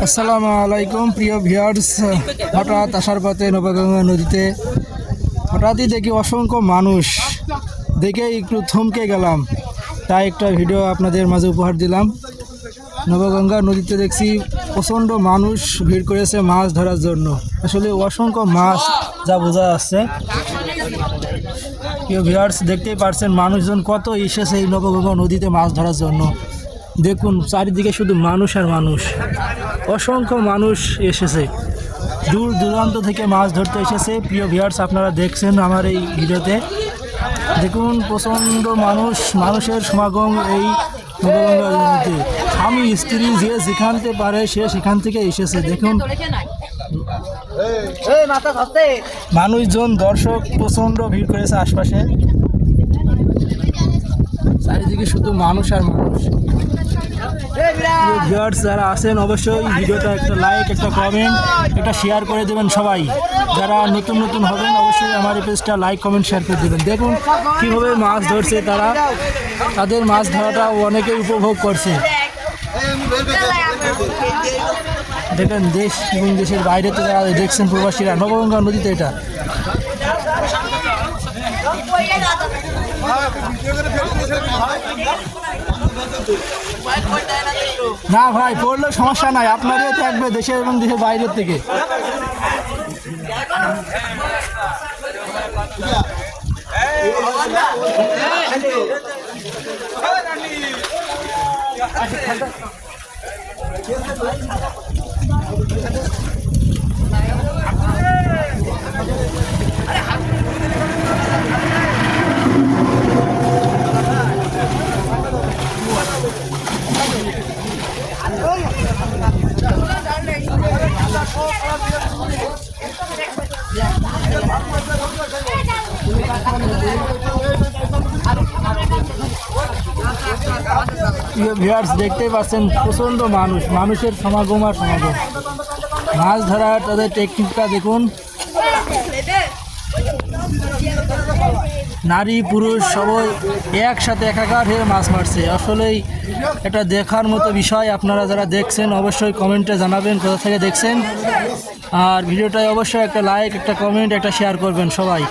আসসালামু আলাইকুম প্রিয় ভিউয়ার্স। হঠাৎ আসার পথে নবগঙ্গা নদীতে হঠাৎই দেখি অসংখ্য মানুষ, দেখে একটু থমকে গেলাম, তাই একটা ভিডিও আপনাদের মাঝে উপহার দিলাম। নবগঙ্গা নদীতে দেখছি প্রচণ্ড মানুষ ভিড় করেছে মাছ ধরার জন্য। আসলে অসংখ্য মাছ যা বোঝা যাচ্ছে। প্রিয় ভিউয়ার্স, দেখতেই পারছেন মানুষজন কত এসেছে এই নবগঙ্গা নদীতে মাছ ধরার জন্য। দেখুন চারিদিকে শুধু মানুষ আর মানুষ, অসংখ্য মানুষ এসেছে, দূর দূরান্ত থেকে মাছ ধরতে এসেছে। প্রিয় ভিউয়ার্স, আপনারা দেখছেন আমার এই ভিডিওতে, দেখুন প্রচণ্ড মানুষের সমাগম এই নবগঙ্গা নদীতে। স্বামী স্ত্রী যে যেখানতে পারে সে সেখান থেকে এসেছে। দেখুন মানুষজন, দর্শক প্রচণ্ড ভিড় করেছে আশপাশে, চারিদিকে শুধু মানুষ আর মানুষ। ভিউয়ার্স যারা আছেন অবশ্যই ভিডিওটা একটা লাইক, একটা কমেন্ট, একটা শেয়ার করে দেবেন সবাই। যারা নতুন হবেন অবশ্যই আমার এই পেজটা লাইক, কমেন্ট, শেয়ার করে দেবেন। দেখুন কীভাবে মাছ ধরছে তারা, তাদের মাছ ধরাটা অনেকেই উপভোগ করছে। দেখেন দেশ এবং দেশের বাইরে তো যারা দেখছেন প্রবাসীরা, নবগঙ্গা নদীতে এটা। না ভাই, পড়লে সমস্যা নাই, আপনাদের থাকবে দেশের এবং দেশের বাইরের থেকে। ভিউয়ার্স দেখতেই পাচ্ছেন প্রচণ্ড মানুষের সমাগম আর সমাগম। মাছ ধরার তাদের টেকনিকটা দেখুন, নারী পুরুষ সবাই একসাথে একাকার হয়ে মাছ মারছে। আসলেই এটা দেখার মতো বিষয়। আপনারা যারা দেখছেন অবশ্যই কমেন্টে জানাবেন কোথা থেকে দেখছেন, আর ভিডিওটায় অবশ্যই একটা লাইক, একটা কমেন্ট, একটা শেয়ার করবেন সবাই।